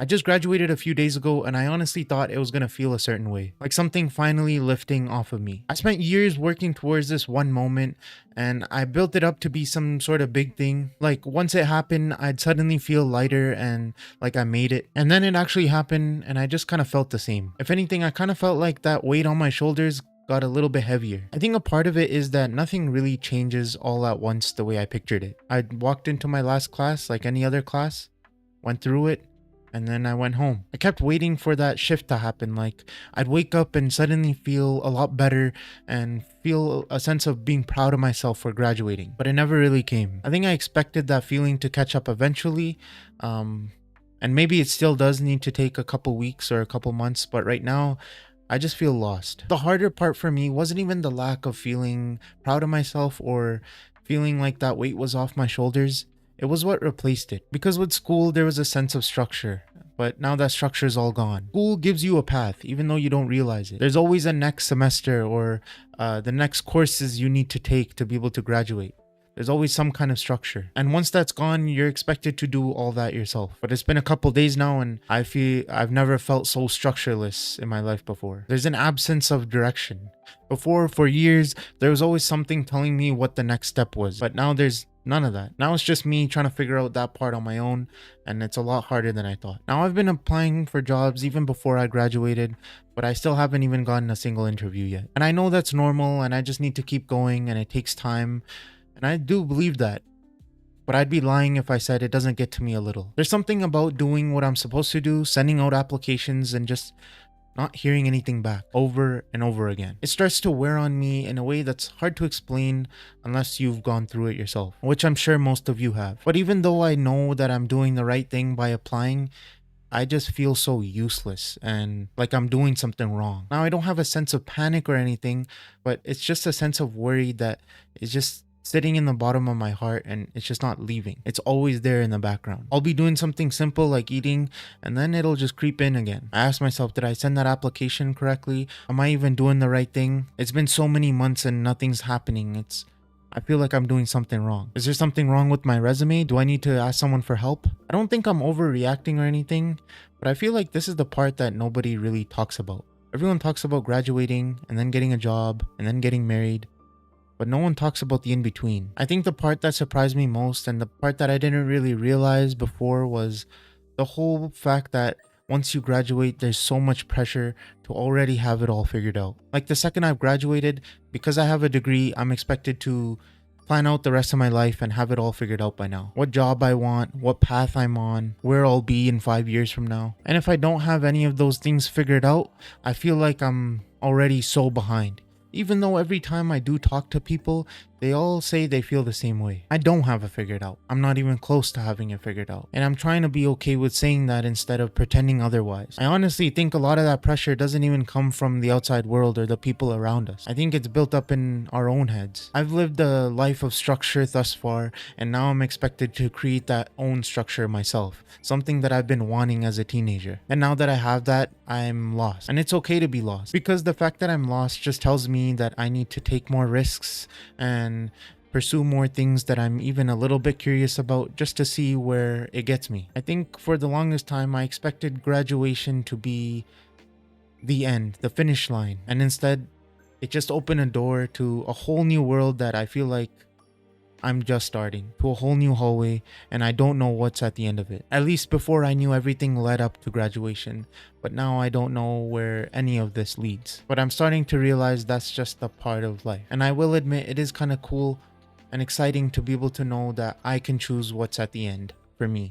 I just graduated a few days ago and I honestly thought it was gonna feel a certain way, like something finally lifting off of me. I spent years working towards this one moment and I built it up to be some sort of big thing. Like once it happened, I'd suddenly feel lighter and like I made it. And then it actually happened and I just kind of felt the same. If anything, I kind of felt like that weight on my shoulders got a little bit heavier. I think a part of it is that nothing really changes all at once the way I pictured it. I walked into my last class like any other class, went through it, and then I went home. I kept waiting for that shift to happen. Like I'd wake up and suddenly feel a lot better and feel a sense of being proud of myself for graduating. But it never really came. I think I expected that feeling to catch up eventually. And maybe it still does need to take a couple weeks or a couple months, but right now I just feel lost. The harder part for me wasn't even the lack of feeling proud of myself or feeling like that weight was off my shoulders. It was what replaced it. Because with school, there was a sense of structure, but now that structure is all gone. School gives you a path, even though you don't realize it. There's always a next semester or the next courses you need to take to be able to graduate. There's always some kind of structure. And once that's gone, you're expected to do all that yourself. But it's been a couple days now and I feel I've never felt so structureless in my life before. There's an absence of direction. Before, for years, there was always something telling me what the next step was. But now there's none of that. Now it's just me trying to figure out that part on my own, and it's a lot harder than I thought. Now I've been applying for jobs even before I graduated, but I still haven't even gotten a single interview yet. And I know that's normal and I just need to keep going and it takes time. And I do believe that. But I'd be lying if I said it doesn't get to me a little. There's something about doing what I'm supposed to do, sending out applications and just not hearing anything back over and over again. It starts to wear on me in a way that's hard to explain unless you've gone through it yourself, which I'm sure most of you have. But even though I know that I'm doing the right thing by applying, I just feel so useless and like I'm doing something wrong. Now, I don't have a sense of panic or anything, but it's just a sense of worry that is just sitting in the bottom of my heart and it's just not leaving. It's always there in the background. I'll be doing something simple like eating and then it'll just creep in again. I ask myself, did I send that application correctly? Am I even doing the right thing? It's been so many months and nothing's happening. I feel like I'm doing something wrong. Is there something wrong with my resume? Do I need to ask someone for help? I don't think I'm overreacting or anything, but I feel like this is the part that nobody really talks about. Everyone talks about graduating and then getting a job and then getting married, but no one talks about the in-between. I think the part that surprised me most and the part that I didn't really realize before was the whole fact that once you graduate, there's so much pressure to already have it all figured out. Like the second I've graduated, because I have a degree, I'm expected to plan out the rest of my life and have it all figured out by now. What job I want, what path I'm on, where I'll be in 5 years from now. And if I don't have any of those things figured out, I feel like I'm already so behind. Even though every time I do talk to people, they all say they feel the same way. I don't have it figured out. I'm not even close to having it figured out. And I'm trying to be okay with saying that instead of pretending otherwise. I honestly think a lot of that pressure doesn't even come from the outside world or the people around us. I think it's built up in our own heads. I've lived a life of structure thus far, and now I'm expected to create that own structure myself. Something that I've been wanting as a teenager. And now that I have that, I'm lost. And it's okay to be lost. Because the fact that I'm lost just tells me that I need to take more risks and pursue more things that I'm even a little bit curious about just to see where it gets me. I think for the longest time I expected graduation to be the end, the finish line, and instead it just opened a door to a whole new world that I feel like I'm just starting, to a whole new hallway, and I don't know what's at the end of it. At least before I knew everything led up to graduation, but now I don't know where any of this leads. But I'm starting to realize that's just a part of life. And I will admit it is kind of cool and exciting to be able to know that I can choose what's at the end for me.